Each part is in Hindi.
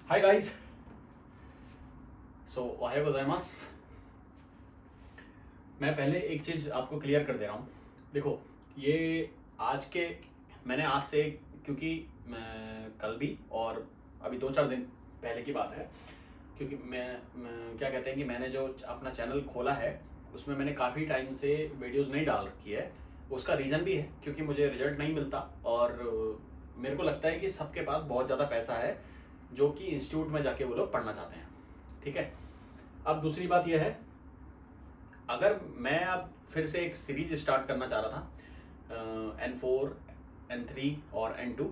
Hi guys. सो ओहायो गोजाइमास। मैं पहले एक चीज़ आपको क्लियर कर दे रहा हूँ। देखो, ये आज के मैंने आज से, क्योंकि मैं कल भी और अभी 2-4 दिन पहले की बात है, क्योंकि मैं क्या कहते हैं कि मैंने जो अपना चैनल खोला है उसमें मैंने काफ़ी टाइम से वीडियोस नहीं डाल रखी है। उसका रीज़न भी है क्योंकि मुझे रिजल्ट नहीं मिलता और मेरे को लगता है कि सबके पास बहुत ज़्यादा पैसा है जो कि इंस्टीट्यूट में जाके वो लोग पढ़ना चाहते हैं। ठीक है। अब दूसरी बात यह है, अगर मैं अब फिर से एक सीरीज स्टार्ट करना चाह रहा था N4, N3 और N2,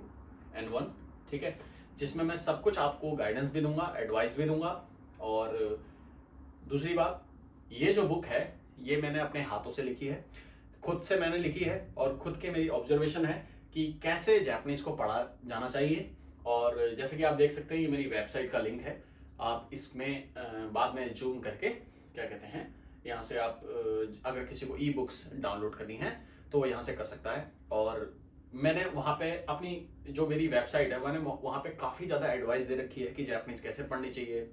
N1, ठीक है, जिसमें मैं सब कुछ आपको गाइडेंस भी दूंगा, एडवाइस भी दूंगा। और दूसरी बात, ये जो बुक है ये मैंने अपने हाथों से लिखी है, खुद से मैंने लिखी है और खुद के मेरी ऑब्जर्वेशन है कि कैसे जापानीज को पढ़ा जाना चाहिए। और जैसे कि आप देख सकते हैं ये मेरी वेबसाइट का लिंक है, आप इसमें बाद में जूम करके क्या कहते हैं, यहाँ से आप अगर किसी को ई बुक्स डाउनलोड करनी है तो वो यहाँ से कर सकता है। और मैंने वहाँ पे अपनी जो मेरी वेबसाइट है मैंने वहाँ पे काफ़ी ज़्यादा एडवाइस दे रखी है कि जापानीज़ कैसे पढ़नी चाहिए,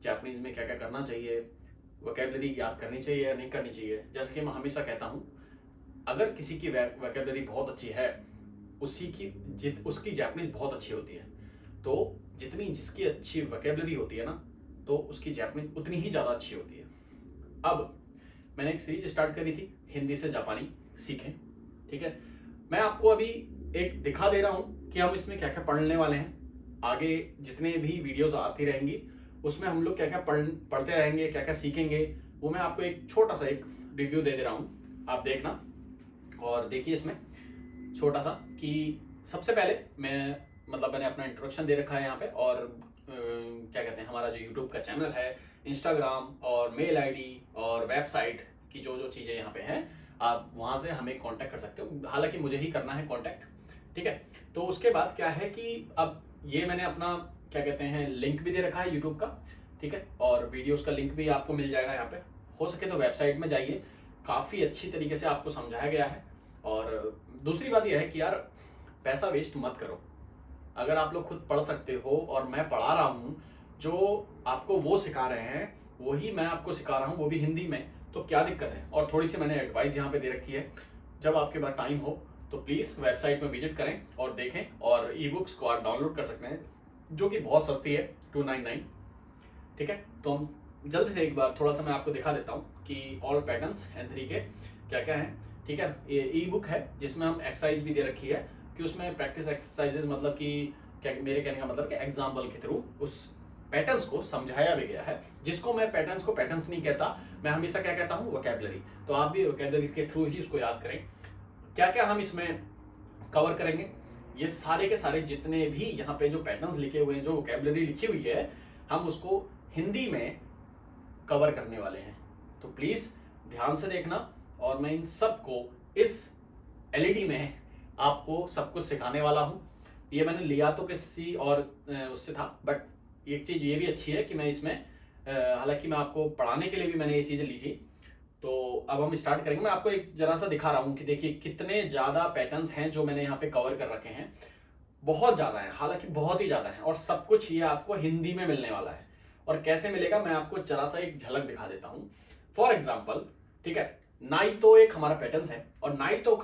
जापानीज़ में क्या क्या करना चाहिए, वोकेबलरी याद करनी चाहिए या नहीं करनी चाहिए। जैसे कि मैं हमेशा कहता हूँ, अगर किसी की वोकेबलरी बहुत अच्छी है उसकी जापानीज़ बहुत अच्छी होती है। तो जितनी जिसकी अच्छी वोकेबलरी होती है ना, तो उसकी जापानीज़ उतनी ही ज़्यादा अच्छी होती है। अब मैंने एक सीरीज स्टार्ट करी थी, हिंदी से जापानी सीखें। ठीक है, मैं आपको अभी एक दिखा दे रहा हूं कि हम इसमें क्या क्या पढ़ने वाले हैं। आगे जितने भी वीडियोस आती रहेंगी उसमें हम लोग क्या क्या पढ़ते रहेंगे, क्या क्या सीखेंगे, वो मैं आपको एक छोटा सा एक रिव्यू दे रहा हूं, आप देखना। और देखिए इसमें छोटा सा कि सबसे पहले मैंने अपना इंट्रोडक्शन दे रखा है यहाँ पे। और क्या कहते हैं, हमारा जो यूट्यूब का चैनल है, इंस्टाग्राम और मेल आईडी और वेबसाइट की जो जो चीज़ें यहाँ पे हैं, आप वहाँ से हमें कांटेक्ट कर सकते हो। हालांकि मुझे ही करना है कांटेक्ट। ठीक है, तो उसके बाद क्या है कि अब ये मैंने अपना क्या कहते हैं लिंक भी दे रखा है यूट्यूब का। ठीक है, और वीडियोस का लिंक भी आपको मिल जाएगा यहाँ पे। हो सके तो वेबसाइट में जाइए, काफ़ी अच्छी तरीके से आपको समझाया गया है। और दूसरी बात यह है कि यार, पैसा वेस्ट मत करो। अगर आप लोग खुद पढ़ सकते हो और मैं पढ़ा रहा हूँ, जो आपको वो सिखा रहे हैं वही मैं आपको सिखा रहा हूँ, वो भी हिंदी में, तो क्या दिक्कत है। और थोड़ी सी मैंने एडवाइस यहाँ पे दे रखी है। जब आपके पास टाइम हो तो प्लीज़ वेबसाइट में विजिट करें और देखें। और ई बुक्स को आप डाउनलोड कर सकते हैं जो कि बहुत सस्ती है, 299। ठीक है, तो हम जल्दी से एक बार थोड़ा सा मैं आपको दिखा देता हूँ कि ऑल पैटर्न्स N3 के क्या क्या हैं। ठीक है, ये ई बुक है जिसमें हम एक्सरसाइज भी दे रखी है कि उसमें प्रैक्टिस एक्सरसाइजेज, मतलब कि क्या, मेरे कहने का मतलब कि एग्जाम्पल के थ्रू उस पैटर्न्स को समझाया भी गया है। जिसको मैं पैटर्न्स को पैटर्न्स नहीं कहता, मैं हमेशा क्या कहता हूँ, वोकैबुलरी। तो आप भी वोकैबुलरी के थ्रू ही उसको याद करें। क्या क्या हम इसमें कवर करेंगे, ये सारे के सारे जितने भी यहाँ पे जो पैटर्न्स लिखे हुए हैं, जो वोकैबुलरी लिखी हुई है, हम उसको हिंदी में कवर करने वाले हैं। तो प्लीज ध्यान से देखना। और मैं इन सब को इस एलईडी में आपको सब कुछ सिखाने वाला हूँ। ये मैंने लिया तो किसी और उससे था, बट एक चीज़ ये भी अच्छी है कि मैं इसमें हालांकि मैं आपको पढ़ाने के लिए भी मैंने ये चीज़ें ली थी। तो अब हम स्टार्ट करेंगे। मैं आपको एक जरा सा दिखा रहा हूँ कि देखिए कितने ज़्यादा पैटर्न्स हैं जो मैंने यहाँ पे कवर कर रखे हैं। बहुत ज़्यादा है, हालांकि बहुत ही ज़्यादा है, और सब कुछ ये आपको हिंदी में मिलने वाला है। और कैसे मिलेगा मैं आपको जरा सा एक झलक दिखा देता हूँ। फॉर एग्जाम्पल, ठीक है, नाइतो एक हमारा पैटर्न्स है, और नाइतो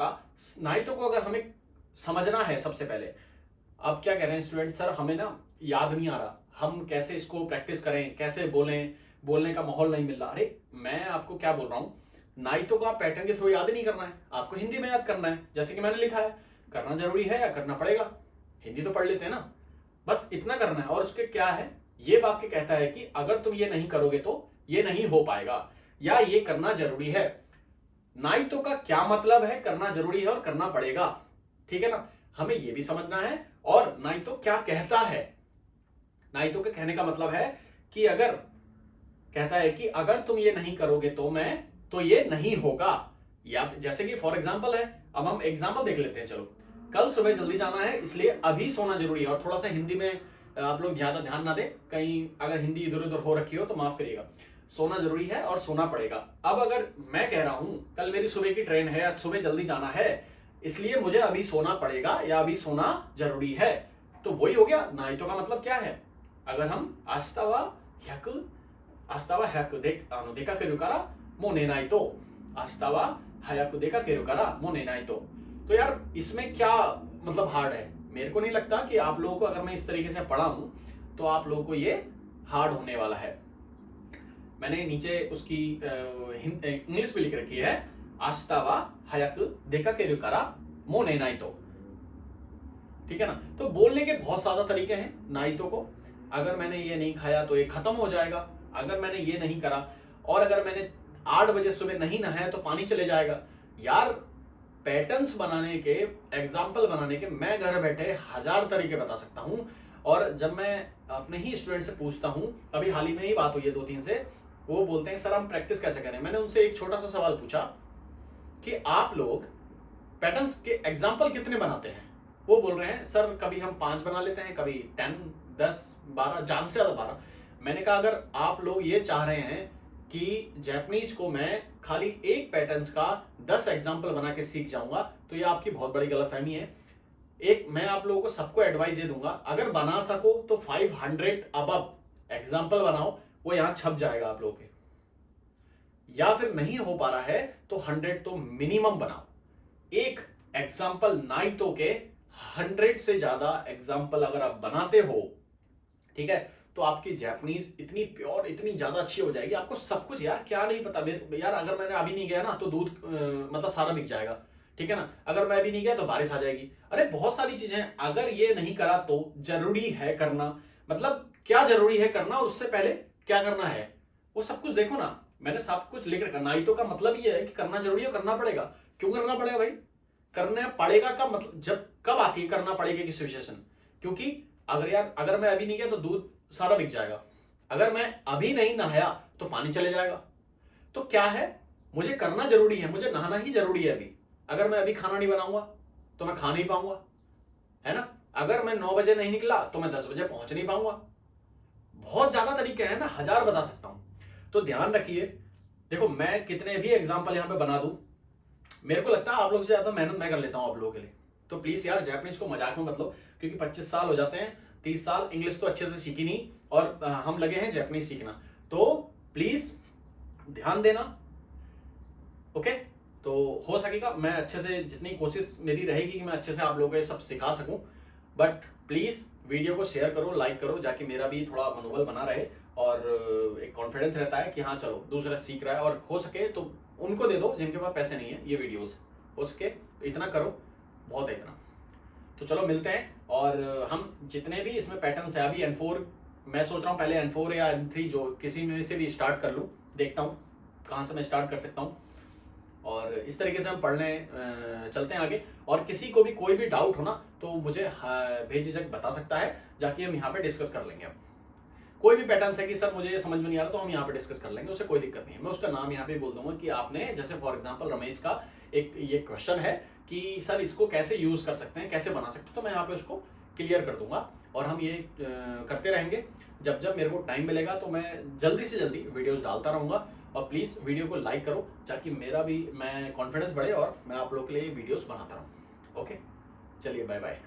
को अगर हमें समझना है, सबसे पहले आप क्या कह रहे हैं स्टूडेंट, सर हमें ना याद नहीं आ रहा, हम कैसे इसको प्रैक्टिस करें, कैसे बोलें, बोलने का माहौल नहीं मिल रहा। अरे मैं आपको क्या बोल रहा हूँ, नाइतो को आप पैटर्न के थ्रू याद ही नहीं करना है, आपको हिंदी में याद करना है। जैसे कि मैंने लिखा है, करना जरूरी है या करना पड़ेगा, हिंदी तो पढ़ लेते हैं ना, बस इतना करना है। और उसके क्या है, ये वाक्य कहता है कि अगर तुम ये नहीं करोगे तो ये नहीं हो पाएगा, या ये करना जरूरी है। नाइतो का क्या मतलब है, करना जरूरी है और करना पड़ेगा। ठीक है ना, हमें ये भी समझना है। और नाइतो क्या कहता है, नाइतो के कहने का मतलब है कि अगर कहता है कि अगर तुम ये नहीं करोगे तो ये नहीं होगा। या जैसे कि फॉर एग्जाम्पल है, अब हम एग्जाम्पल देख लेते हैं। चलो, कल सुबह जल्दी जाना है इसलिए अभी सोना जरूरी है। और थोड़ा सा हिंदी में आप लोग ज्यादा ध्यान ना दें, कहीं अगर हिंदी इधर उधर हो रखी हो तो माफ करिएगा। सोना जरूरी है और सोना पड़ेगा। अब अगर मैं कह रहा हूं कल मेरी सुबह की ट्रेन है या सुबह जल्दी जाना है इसलिए मुझे अभी सोना पड़ेगा या अभी सोना जरूरी है, तो वही हो गया। नाइतो का मतलब क्या है, अगर हम आस्तावा हयाकु देका केरु कारा मो नेनाई तो, आस्तावा हयाकु देका केरु कारा मो नेनाई तो यार इसमें क्या मतलब हार्ड है? मेरे को नहीं लगता कि आप लोगों को, अगर मैं इस तरीके से पढ़ा हूं तो आप लोगों को ये हार्ड होने वाला है। मैंने नीचे उसकी इंग्लिश भी लिख रखी है, आस्तावा हयाकु देका केरु कारा मो नेनाई तो, ठीक है ना। तो बोलने के बहुत ज्यादा तरीके हैं नाइतो को। अगर मैंने ये नहीं खाया तो ये खत्म हो जाएगा, अगर मैंने ये नहीं करा, और अगर मैंने 8 बजे सुबह नहीं नहाया तो पानी चले जाएगा। यार पैटर्न्स बनाने के, एग्जाम्पल बनाने के मैं घर बैठे 1000 तरीके बता सकता हूं। और जब मैं अपने ही स्टूडेंट से पूछता हूं, अभी हाल ही में ही बात हुई है 2-3 से, वो बोलते हैं सर हम प्रैक्टिस कैसे करें। मैंने उनसे एक छोटा सा सवाल पूछा कि आप लोग पैटर्न्स के एग्जाम्पल कितने बनाते हैं? वो बोल रहे हैं सर कभी हम 5 बना लेते हैं, कभी 10, 10, 12, ज्यादा से ज्यादा 12। मैंने कहा अगर आप लोग ये चाह रहे हैं कि जैपनीज को मैं खाली एक पैटर्न्स का 10 एग्जाम्पल बना के सीख जाऊंगा, तो ये आपकी बहुत बड़ी गलतफहमी है। एक मैं आप लोगों को सबको एडवाइस ये दूंगा, अगर बना सको तो 500 अबव एग्जाम्पल बनाओ, वो यहां छप जाएगा आप लोगों के। या फिर नहीं हो पा रहा है तो 100 तो मिनिमम बनाओ। एक एग्जाम्पल नाइतो के 100 से ज्यादा एग्जाम्पल अगर आप बनाते हो, ठीक है, तो आपकी जैपनीज इतनी प्योर, इतनी ज्यादा अच्छी हो जाएगी। आपको सब कुछ, यार क्या नहीं पता मेरे, यार अगर मैंने अभी नहीं गया ना तो दूध मतलब सारा बिक जाएगा, ठीक है ना। अगर मैं अभी नहीं गया तो बारिश आ जाएगी। अरे बहुत सारी चीजें हैं, अगर ये नहीं करा तो जरूरी है करना। मतलब क्या जरूरी है करना और उससे पहले क्या करना है, वो सब कुछ देखो ना। मैंने सब कुछ लिख रखा। नाइतो का मतलब ये है कि करना जरूरी है, करना पड़ेगा। क्यों करना पड़ेगा भाई? करना पड़ेगा का मतलब जब कब आती है करना पड़ेगा की सिचुएशन? क्योंकि अगर मैं अभी नहीं गया तो दूध सारा बिक जाएगा, अगर मैं अभी नहीं नहाया तो पानी चले जाएगा। तो क्या है, मुझे करना जरूरी है, मुझे नहाना ही जरूरी है अभी। अगर मैं अभी खाना नहीं बनाऊंगा तो मैं खा नहीं पाऊंगा, है ना। अगर मैं 9 बजे नहीं निकला तो मैं 10 बजे पहुंच नहीं पाऊंगा। बहुत ज्यादा तरीके हैं, मैं 1000 बता सकता हूं। तो ध्यान रखिए। देखो मैं कितने भी एग्जाम्पल यहां पे बना दूं, मेरे को लगता है आप लोग से ज्यादा मेहनत मैं कर लेता हूं आप लोगों के लिए। तो प्लीज यार जैपनीज को मजाक में मत लो, क्योंकि 25 साल हो जाते हैं, 30 साल इंग्लिश तो अच्छे से सीखी नहीं, और हम लगे हैं जैपनीज सीखना। तो प्लीज ध्यान देना, ओके। तो हो सकेगा मैं अच्छे से, जितनी कोशिश मेरी रहेगी कि मैं अच्छे से आप लोगों को ये सब सिखा सकूं। बट प्लीज वीडियो को शेयर करो, लाइक करो, जाके मेरा भी थोड़ा मनोबल बना रहे और एक कॉन्फिडेंस रहता है कि हाँ चलो दूसरा सीख रहा है। और हो सके तो उनको दे दो जिनके पास पैसे नहीं है ये वीडियोस, हो सके इतना करो, बहुत है इतना। तो चलो मिलते हैं। और हम जितने भी इसमें पैटर्न्स है, अभी N4 मैं सोच रहा हूँ पहले N4 या N3 जो किसी में से भी स्टार्ट कर लूँ, देखता हूँ कहाँ से मैं स्टार्ट कर सकता हूँ। और इस तरीके से हम पढ़ने चलते हैं आगे। और किसी को भी कोई भी डाउट हो ना तो मुझे बेझिझक बता सकता है, जाके हम यहाँ पे डिस्कस कर लेंगे। अब कोई भी पैटर्न्स है कि सर मुझे ये समझ में नहीं आ रहा, तो हम यहाँ पे डिस्कस कर लेंगे, उससे कोई दिक्कत नहीं है। मैं उसका नाम यहाँ पे बोल दूंगा कि आपने, जैसे फॉर एग्जांपल रमेश का एक ये क्वेश्चन है कि सर इसको कैसे यूज कर सकते हैं, कैसे बना सकते हैं, तो मैं यहाँ पे उसको क्लियर कर दूंगा। और हम ये करते रहेंगे, जब जब मेरे को टाइम मिलेगा तो मैं जल्दी से जल्दी वीडियोस डालता रहूंगा। और प्लीज वीडियो को लाइक करो, ताकि मेरा भी कॉन्फिडेंस बढ़े और मैं आप लोग के लिए वीडियोस बनाता रहूँ। ओके, चलिए बाय बाय।